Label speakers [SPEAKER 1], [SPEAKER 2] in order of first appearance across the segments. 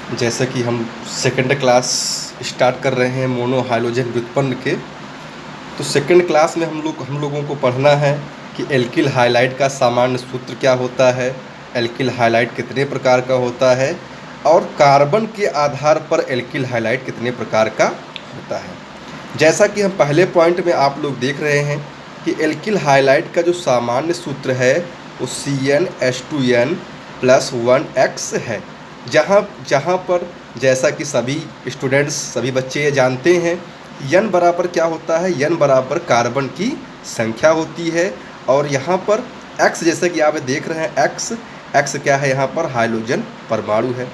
[SPEAKER 1] जैसा कि हम सेकंड क्लास स्टार्ट कर रहे हैं मोनो हाइड्रोजन व्युत्पन्न के। तो सेकंड क्लास में हम लोगों को पढ़ना है कि एल्किल हाइलाइड का सामान्य सूत्र क्या होता है, एल्किल हाइलाइड कितने प्रकार का होता है और कार्बन के आधार पर एल्किल हाइलाइड कितने प्रकार का होता है। जैसा कि हम पहले पॉइंट में आप लोग देख रहे हैं कि एल्किल हाइलाइड का जो सामान्य सूत्र है वो CnH2n+1x है। जहाँ पर जैसा कि सभी स्टूडेंट्स सभी बच्चे ये जानते हैं, n बराबर क्या होता है, n बराबर कार्बन की संख्या होती है। और यहाँ पर x जैसा कि आप देख रहे हैं x क्या है, यहाँ पर हाइड्रोजन परमाणु है।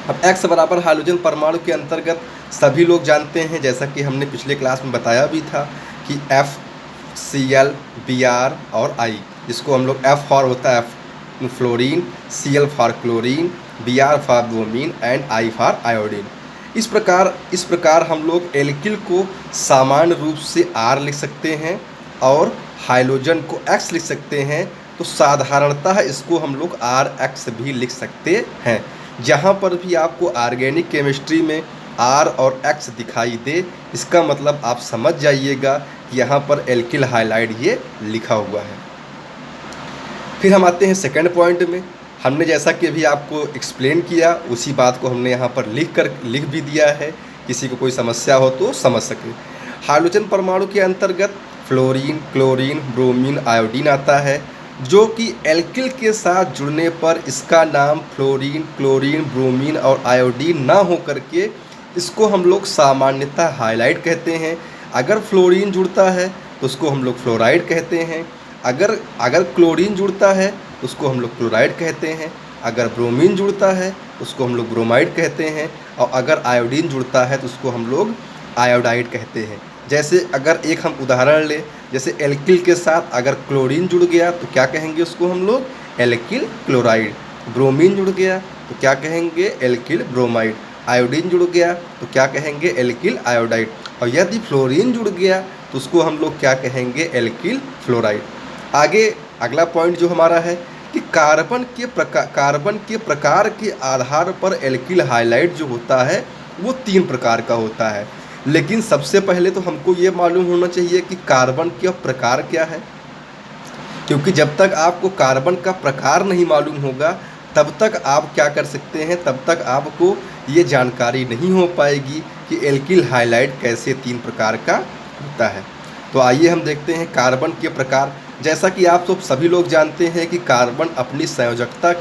[SPEAKER 1] अब x बराबर हाइड्रोजन परमाणु के अंतर्गत सभी लोग जानते हैं, जैसा कि हमने पिछले क्लास में बताया भी था कि F, Cl, Br और I, जिसको हम लोग F फॉर होता है fluorine, Cl for chlorine, Br for bromine and I for iodine. इस प्रकार हम लोग एल्किल को सामान्य रूप से R लिख सकते हैं और हाइड्रोजन को X लिख सकते हैं। तो साधारणतः इसको हम लोग RX भी लिख सकते हैं। जहाँ पर भी आपको ऑर्गेनिक केमिस्ट्री में R और X दिखाई दे, इसका मतलब आप समझ जाइएगा कि यहाँ पर एल्किल हाइलाइड ये लिखा हुआ है। फिर हम आते हैं सेकंड पॉइंट में। हमने जैसा कि अभी आपको एक्सप्लेन किया उसी बात को हमने यहाँ पर लिख भी दिया है, किसी को कोई समस्या हो तो समझ सके। हाइड्रोजन परमाणु के अंतर्गत फ्लोरीन, क्लोरीन, ब्रोमीन, आयोडीन आता है, जो कि एल्किल के साथ जुड़ने पर इसका नाम फ्लोरीन, क्लोरीन, ब्रोमीन और आयोडीन ना हो करके इसको हम लोग सामान्यतः हाइलाइड कहते हैं। अगर फ्लोरीन जुड़ता है तो उसको हम लोग फ्लोराइड कहते हैं। अगर क्लोरीन जुड़ता है तो उसको हम लोग क्लोराइड कहते हैं। अगर ब्रोमीन जुड़ता है तो उसको हम लोग ब्रोमाइड कहते हैं। और अगर आयोडीन जुड़ता है तो उसको हम लोग आयोडाइड कहते हैं। जैसे अगर एक हम उदाहरण लें, जैसे एल्किल के साथ अगर क्लोरीन जुड़ गया तो क्या कहेंगे उसको हम लोग एल्किल क्लोराइड। ब्रोमीन जुड़ गया तो क्या कहेंगे एल्किल ब्रोमाइड। आयोडीन जुड़ गया तो क्या कहेंगे एल्किल आयोडाइड। और यदि फ्लोरीन जुड़ गया तो उसको हम लोग क्या कहेंगे एल्किल फ्लोराइड। आगे अगला पॉइंट जो हमारा है कि कार्बन के प्रकार के आधार पर एल्किल हाइलाइड जो होता है वो 3 प्रकार का होता है। लेकिन सबसे पहले तो हमको ये मालूम होना चाहिए कि कार्बन का प्रकार क्या है, क्योंकि जब तक आपको कार्बन का प्रकार नहीं मालूम होगा तब तक आप क्या कर सकते हैं, तब तक आपको ये जानकारी नहीं हो पाएगी कि एल्किल हाइलाइड कैसे 3 प्रकार का होता है। तो आइए हम देखते हैं कार्बन के प्रकार। जैसा कि आप सब सभी लोग जानते हैं कि कार्बन अपनी संयोजकता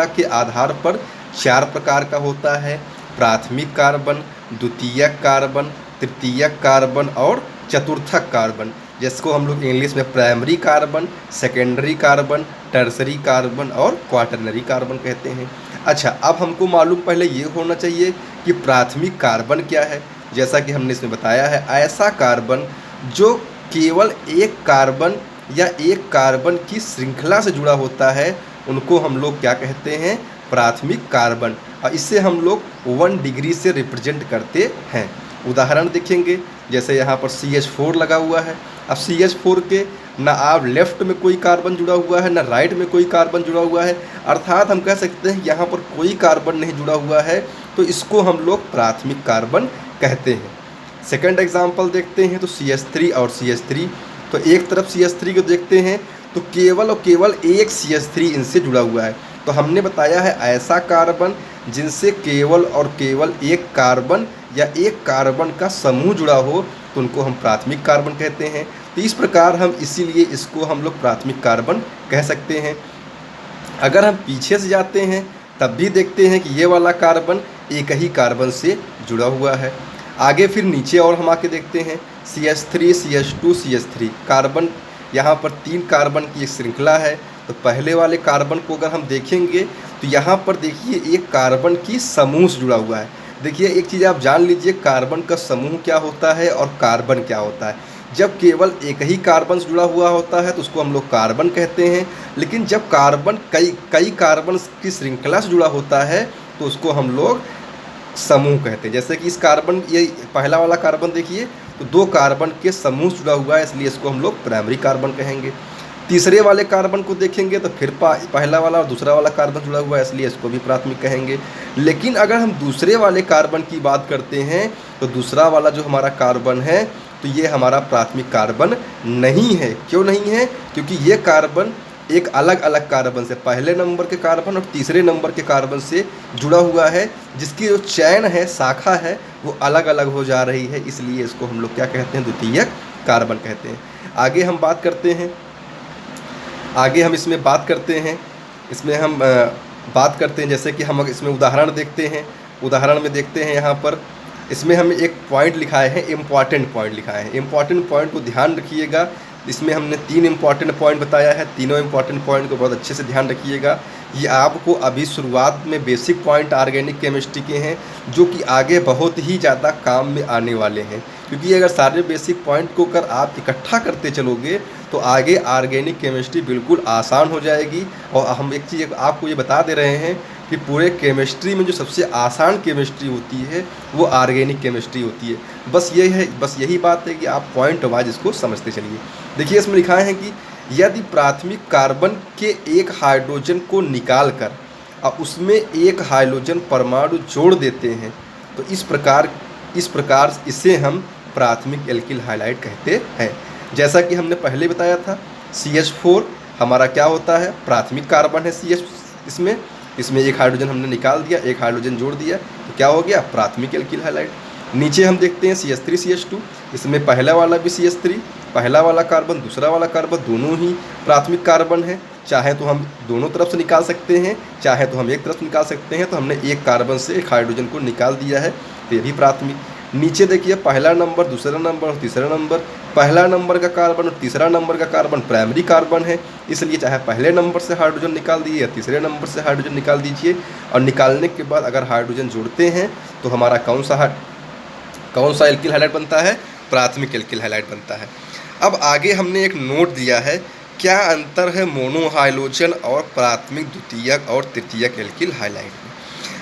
[SPEAKER 1] के आधार पर 4 प्रकार का होता है। प्राथमिक कार्बन, द्वितीयक कार्बन, तृतीयक कार्बन और चतुर्थक कार्बन, जिसको हम लोग इंग्लिश में primary carbon, secondary carbon, tertiary carbon और क्वाटरनरी कार्बन कहते हैं। अच्छा, अब हमको मालूम पहले ये होना चाहिए कि प्राथमिक कार्बन क्या है। जैसा कि हमने इसमें बताया है, ऐसा कार्बन जो केवल एक कार्बन या एक कार्बन की श्रृंखला से जुड़ा होता है, उनको हम लोग क्या कहते हैं प्राथमिक कार्बन। और इससे हम लोग 1 डिग्री से रिप्रेजेंट करते हैं। उदाहरण देखेंगे, जैसे यहाँ पर CH4 लगा हुआ है। अब CH4 के ना आप लेफ्ट में कोई कार्बन जुड़ा हुआ है ना राइट में कोई कार्बन जुड़ा हुआ है, अर्थात हम कह सकते हैं यहाँ पर कोई कार्बन नहीं जुड़ा हुआ है, तो इसको हम लोग प्राथमिक कार्बन कहते हैं। सेकंड एग्जाम्पल देखते हैं तो CH3 और CH3। तो एक तरफ CH3 को देखते हैं तो केवल और केवल एक CH3 इनसे जुड़ा हुआ है। तो हमने बताया है ऐसा कार्बन जिनसे केवल और केवल एक कार्बन या एक कार्बन का समूह जुड़ा हो तो उनको हम प्राथमिक कार्बन कहते हैं। तो इस प्रकार हम इसीलिए इसको हम लोग प्राथमिक कार्बन कह सकते हैं। अगर हम पीछे से जाते हैं तब भी देखते हैं कि ये वाला कार्बन एक ही कार्बन से जुड़ा हुआ है। आगे फिर नीचे और हम आके देखते हैं CH3, CH2, CH3 कार्बन, यहाँ पर 3 कार्बन की एक श्रृंखला है। तो पहले वाले कार्बन को अगर हम देखेंगे तो यहाँ पर देखिए एक कार्बन की समूह से जुड़ा हुआ है। देखिए एक चीज़ आप जान लीजिए, कार्बन का समूह क्या होता है और कार्बन क्या होता है। जब केवल एक ही कार्बन से जुड़ा हुआ होता है तो उसको हम लोग कार्बन कहते हैं, लेकिन जब कार्बन कई कार्बन की श्रृंखला से जुड़ा होता है तो उसको हम लोग समूह कहते हैं। जैसे कि इस कार्बन, ये पहला वाला कार्बन देखिए तो 2 कार्बन के समूह से जुड़ा हुआ है, इसलिए इसको हम लोग प्राइमरी कार्बन कहेंगे। तीसरे वाले कार्बन को देखेंगे तो फिर पहला वाला और दूसरा वाला कार्बन जुड़ा हुआ है, इसलिए इसको भी प्राथमिक कहेंगे। लेकिन अगर हम दूसरे वाले कार्बन की बात करते हैं तो दूसरा वाला जो हमारा कार्बन है तो ये हमारा प्राथमिक कार्बन नहीं है। क्यों नहीं है? क्योंकि ये कार्बन एक अलग अलग कार्बन से, पहले नंबर के कार्बन और तीसरे नंबर के कार्बन से जुड़ा हुआ है, जिसकी जो चैन है, शाखा है, वो अलग अलग हो जा रही है, इसलिए इसको हम लोग क्या कहते हैं? द्वितीयक कार्बन कहते हैं। आगे हम बात करते हैं, आगे हम इसमें बात करते हैं, इसमें हम बात करते हैं, जैसे कि हम इसमें उदाहरण देखते हैं। उदाहरण में देखते हैं यहाँ पर, इसमें हम एक पॉइंट लिखाए हैं, इम्पॉर्टेंट पॉइंट लिखाए हैं। इम्पॉर्टेंट पॉइंट को ध्यान रखिएगा, इसमें हमने 3 इम्पॉर्टेंट पॉइंट बताया है, तीनों इम्पॉर्टेंट पॉइंट को बहुत अच्छे से ध्यान रखिएगा। ये आपको अभी शुरुआत में बेसिक पॉइंट ऑर्गेनिक केमिस्ट्री के हैं, जो कि आगे बहुत ही ज़्यादा काम में आने वाले हैं, क्योंकि अगर सारे बेसिक पॉइंट को कर आप इकट्ठा करते चलोगे तो आगे ऑर्गेनिक केमिस्ट्री बिल्कुल आसान हो जाएगी। और हम एक चीज़ आपको ये बता दे रहे हैं कि पूरे केमिस्ट्री में जो सबसे आसान केमिस्ट्री होती है वो ऑर्गेनिक केमिस्ट्री होती है। बस यही बात है कि आप पॉइंट वाइज इसको समझते चलिए। देखिए इसमें लिखा है कि यदि प्राथमिक कार्बन के एक हाइड्रोजन को निकाल कर और उसमें एक हाइड्रोजन परमाणु जोड़ देते हैं तो इस प्रकार इसे हम प्राथमिक एल्किल हाइलाइड कहते हैं। जैसा कि हमने पहले बताया था, CH4 हमारा क्या होता है? प्राथमिक कार्बन है। CH इसमें एक हाइड्रोजन हमने निकाल दिया, एक हाइड्रोजन जोड़ दिया, तो क्या हो गया? प्राथमिक एल्किल हाइलाइड। नीचे हम देखते हैं CH3 CH2, इसमें पहला वाला भी CH3, पहला वाला कार्बन, दूसरा वाला कार्बन, दोनों ही प्राथमिक कार्बन है। चाहे तो हम दोनों तरफ से निकाल सकते हैं, चाहे तो हम एक तरफ से निकाल सकते हैं। तो हमने एक कार्बन से एक हाइड्रोजन को निकाल दिया है, तो ये भी प्राथमिक। नीचे देखिए, पहला नंबर, दूसरा नंबर और तीसरा नंबर, पहला नंबर का कार्बन और तीसरा नंबर का कार्बन प्राइमरी कार्बन है, इसलिए चाहे पहले नंबर से हाइड्रोजन निकाल दीजिए या तीसरे नंबर से हाइड्रोजन निकाल दीजिए। और निकालने के बाद अगर हाइड्रोजन जोड़ते हैं तो हमारा कौन सा एल्किल हाइलाइड बनता है? प्राथमिक एल्किल हाइलाइड बनता है। अब आगे हमने एक नोट दिया है, क्या अंतर है मोनो हाइड्रोजन और प्राथमिक, द्वितीयक और तृतीयक एल्किल हाइलाइड में?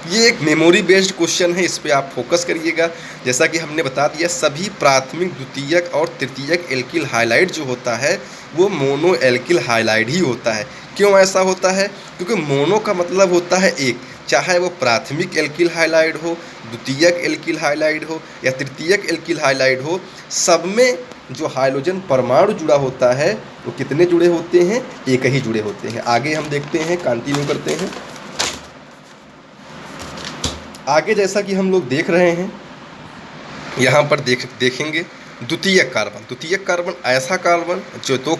[SPEAKER 1] ये एक मेमोरी बेस्ड क्वेश्चन है, इस पे आप फोकस करिएगा। जैसा कि हमने बता दिया, सभी प्राथमिक, द्वितीयक और तृतीयक एल्किल हाइलाइड जो होता है वो मोनो एल्किल हाइलाइड ही होता है। क्यों ऐसा होता है? क्योंकि मोनो का मतलब होता है एक, चाहे वो प्राथमिक एल्किल हाइलाइड हो, द्वितीयक एल्किल हाइलाइड हो या तृतीयक एल्किल हाइलाइड हो, सब में जो हाइड्रोजन परमाणु जुड़ा होता है वो कितने जुड़े होते हैं? एक ही जुड़े होते हैं। आगे हम देखते हैं, कंटिन्यू करते हैं। आगे जैसा कि हम लोग देख रहे हैं, यहाँ पर देखेंगे द्वितीयक कार्बन ऐसा कार्बन जो दो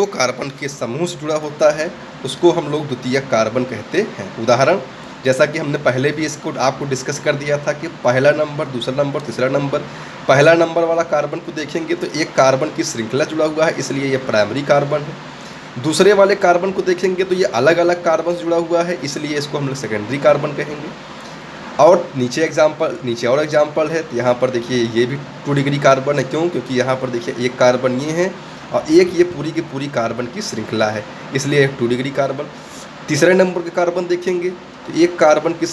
[SPEAKER 1] कार्बन के समूह से जुड़ा होता है, उसको हम लोग द्वितीयक कार्बन कहते हैं। उदाहरण, जैसा कि हमने पहले भी इसको आपको डिस्कस कर दिया था कि पहला नंबर, दूसरा नंबर, तीसरा नंबर, पहला नंबर वाला कार्बन को देखेंगे तो एक कार्बन की श्रृंखला जुड़ा हुआ है, इसलिए ये प्राइमरी कार्बन है। दूसरे वाले कार्बन को देखेंगे तो ये अलग अलग कार्बन से जुड़ा हुआ है, इसलिए इसको हम लोग सेकेंडरी कार्बन कहेंगे। और नीचे और एग्जाम्पल है, तो यहाँ पर देखिए ये भी 2 डिग्री कार्बन है। क्यों? क्योंकि यहाँ पर देखिए एक कार्बन ये है और एक ये पूरी की पूरी कार्बन की श्रृंखला है, इसलिए 2 डिग्री कार्बन। तीसरे नंबर के कार्बन देखेंगे तो एक कार्बन की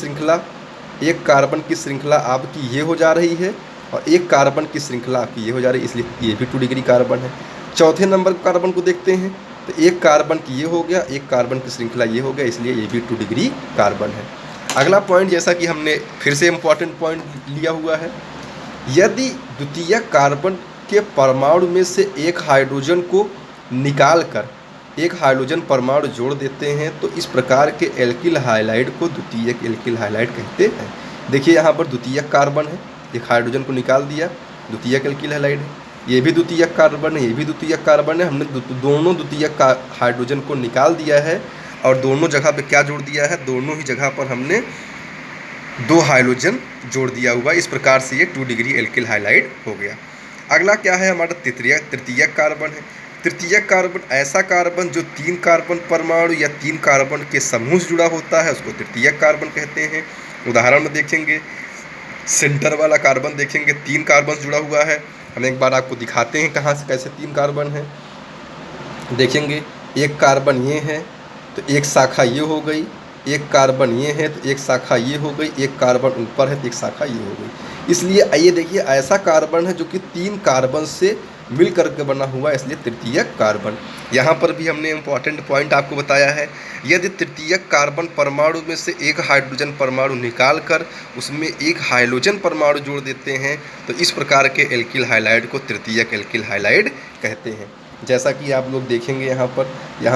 [SPEAKER 1] श्रृंखला आपकी ये हो जा रही है और एक कार्बन की श्रृंखला आपकी ये हो जा रही है, इसलिए ये भी 2 डिग्री कार्बन है। चौथे नंबर कार्बन को देखते हैं तो एक कार्बन की ये हो गया, एक कार्बन की श्रृंखला ये हो गया, इसलिए ये भी 2 डिग्री कार्बन है। अगला पॉइंट, जैसा कि हमने फिर से इम्पॉर्टेंट पॉइंट लिया हुआ है, यदि द्वितीयक कार्बन के परमाणु में से एक हाइड्रोजन को निकाल कर एक हाइड्रोजन परमाणु जोड़ देते हैं तो इस प्रकार के एल्किल हाइलाइड को द्वितीयक एल्किल हाइलाइड कहते हैं। देखिए यहाँ पर द्वितीयक कार्बन है, एक हाइड्रोजन को निकाल दिया, द्वितीयक एल्किल हाइलाइड है। ये भी द्वितीयक कार्बन है, ये भी द्वितीयक कार्बन है। हमने दोनों द्वितीयक हाइड्रोजन को निकाल दिया है और दोनों जगह पे क्या जोड़ दिया है? दोनों ही जगह पर हमने 2 हाइड्रोजन जोड़ दिया हुआ। इस प्रकार से ये 2 डिग्री एल्किल हाइलाइड हो गया। अगला क्या है? हमारा तृतीयक कार्बन है। तृतीयक कार्बन ऐसा कार्बन जो 3 कार्बन परमाणु या 3 कार्बन के समूह से जुड़ा होता है, उसको तृतीयक कार्बन कहते हैं। उदाहरण में देखेंगे, सेंटर वाला कार्बन देखेंगे 3 कार्बन से जुड़ा हुआ है। हम एक बार आपको दिखाते हैं कहाँ से कैसे 3 कार्बन है। देखेंगे एक कार्बन ये है तो एक शाखा ये हो गई, एक कार्बन ये है तो एक शाखा ये हो गई, एक कार्बन ऊपर है तो एक शाखा ये हो गई। इसलिए आइए देखिए, ऐसा कार्बन है जो कि 3 कार्बन से मिल करके बना हुआ, इसलिए तृतीयक कार्बन। यहाँ पर भी हमने इम्पॉर्टेंट पॉइंट आपको बताया है, यदि तृतीयक कार्बन परमाणु में से एक हाइड्रोजन परमाणु निकाल कर उसमें एक हाइड्रोजन परमाणु जोड़ देते हैं तो इस प्रकार के एल्किल हाइलाइड को तृतीयक एल्किल हाइलाइड कहते हैं। जैसा कि आप लोग देखेंगे यहाँ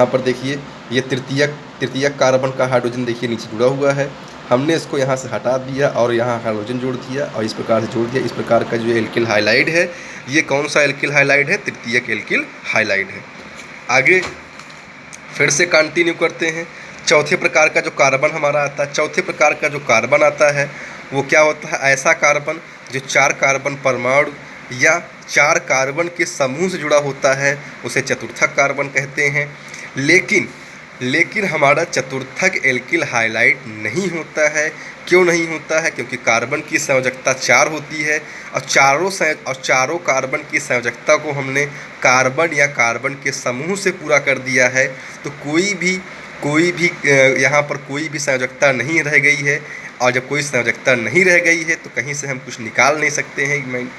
[SPEAKER 1] पर देखिए, ये तृतीयक कार्बन का हाइड्रोजन देखिए नीचे जुड़ा हुआ है, हमने इसको यहाँ से हटा दिया और यहाँ हाइड्रोजन जोड़ दिया और इस प्रकार से जोड़ दिया। इस प्रकार का जो एल्किल हाइलाइड है, ये कौन सा एल्किल हाइलाइड है? तृतीयक एल्किल हाइलाइड है। आगे फिर से कंटिन्यू करते हैं। चौथे प्रकार का जो कार्बन हमारा आता है, चौथे प्रकार का जो कार्बन आता है वो क्या होता है? ऐसा कार्बन जो 4 कार्बन परमाणु या 4 कार्बन के समूह से जुड़ा होता है, उसे चतुर्थक कार्बन कहते हैं। लेकिन हमारा चतुर्थक एल्किल हाइलाइड नहीं होता है। क्यों नहीं होता है? क्योंकि कार्बन की संयोजकता 4 होती है और चारों कार्बन की संयोजकता को हमने कार्बन या कार्बन के समूह से पूरा कर दिया है, तो कोई भी यहाँ पर कोई भी संयोजकता नहीं रह गई है। और जब कोई संयोजकता नहीं रह गई है तो कहीं से हम कुछ निकाल नहीं सकते हैं।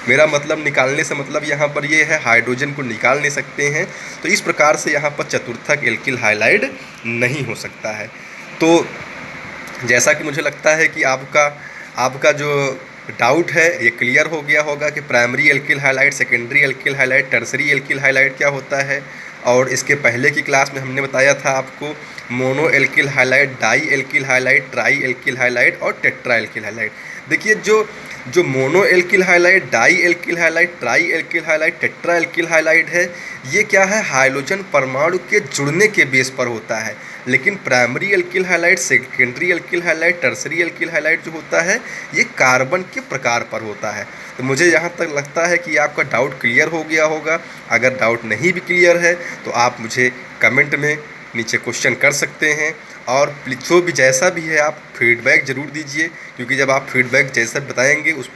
[SPEAKER 1] मेरा मतलब निकालने से मतलब यहाँ पर ये है, हाइड्रोजन को निकाल नहीं सकते हैं। तो इस प्रकार से यहाँ पर चतुर्थक एल्किल हाइलाइड नहीं हो सकता है। तो जैसा कि मुझे लगता है कि आपका जो डाउट है ये क्लियर हो गया होगा कि primary alkyl halide, secondary alkyl halide, tertiary alkyl halide क्या होता है। और इसके पहले की क्लास में हमने बताया था आपको mono alkyl halide, di alkyl halide, tri alkyl halide और टेट्रा एल्किल हाइलाइड। देखिए जो mono alkyl halide, di alkyl halide, tri alkyl halide, tetra alkyl halide है, ये क्या है? हाइड्रोजन परमाणु के जुड़ने के बेस पर होता है। लेकिन primary alkyl halide, secondary alkyl halide, tertiary alkyl halide जो होता है ये कार्बन के प्रकार पर होता है। तो मुझे यहाँ तक लगता है कि आपका डाउट क्लियर हो गया होगा। अगर डाउट नहीं भी क्लियर है तो आप मुझे कमेंट में नीचे क्वेश्चन कर सकते हैं, और जो भी जैसा भी है आप फीडबैक ज़रूर दीजिए, क्योंकि जब आप फीडबैक जैसा बताएंगे उस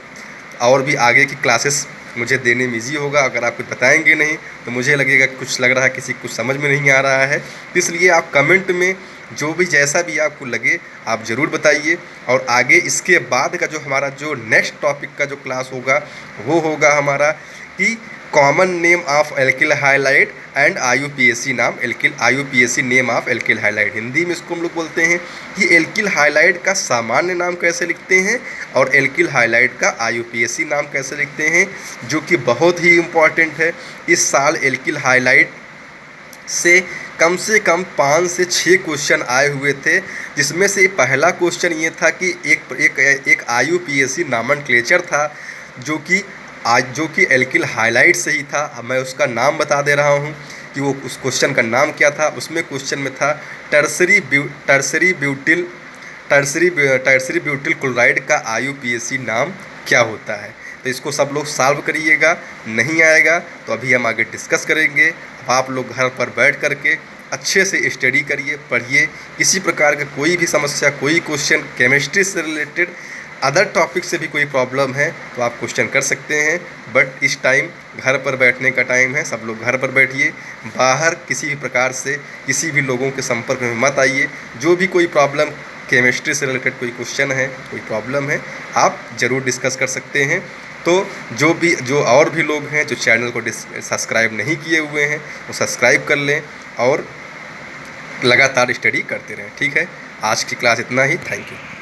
[SPEAKER 1] और भी आगे की क्लासेस मुझे देने में ईजी होगा। अगर आप कुछ बताएंगे नहीं तो मुझे लगेगा कुछ लग रहा है किसी कुछ समझ में नहीं आ रहा है। इसलिए आप कमेंट में जो भी जैसा भी आपको लगे आप ज़रूर बताइए। और आगे इसके बाद का जो हमारा जो नेक्स्ट टॉपिक का जो क्लास होगा वो होगा हमारा कि common name of alkyl halide and IUPAC name of alkyl halide. Hindi में इसको हम लोग बोलते हैं कि एल्किल हाइलाइड का सामान्य नाम कैसे लिखते हैं और एल्किल हाइलाइड का IUPAC नाम कैसे लिखते हैं, जो कि बहुत ही इम्पॉर्टेंट है। इस साल एल्किल हाइलाइड से कम 5 से 6 क्वेश्चन आए हुए थे, जिसमें से पहला क्वेश्चन ये था कि एक IUPAC नॉमेनक्लेचर था जो कि एल्किल हाइलाइड से ही था। अब मैं उसका नाम बता दे रहा हूँ कि वो उस क्वेश्चन का नाम क्या था। उसमें क्वेश्चन में था टर्सरी ब्यूटिल क्लोराइड का IUPAC नाम क्या होता है। तो इसको सब लोग सॉल्व करिएगा। नहीं आएगा तो अभी हम आगे डिस्कस करेंगे। अब आप लोग घर पर बैठ करके अच्छे से स्टडी करिए, पढ़िए। किसी प्रकार का कोई भी समस्या, कोई क्वेश्चन केमिस्ट्री से रिलेटेड, अदर टॉपिक से भी कोई प्रॉब्लम है तो आप क्वेश्चन कर सकते हैं। बट इस टाइम घर पर बैठने का टाइम है, सब लोग घर पर बैठिए, बाहर किसी भी प्रकार से किसी भी लोगों के संपर्क में मत आइए। जो भी कोई प्रॉब्लम, केमिस्ट्री से रिलेटेड कोई क्वेश्चन है, कोई प्रॉब्लम है, आप ज़रूर डिस्कस कर सकते हैं। तो जो और भी लोग हैं जो चैनल को सब्सक्राइब नहीं किए हुए हैं वो सब्सक्राइब कर लें और लगातार स्टडी करते रहें। ठीक है, आज की क्लास इतना ही। Thank you.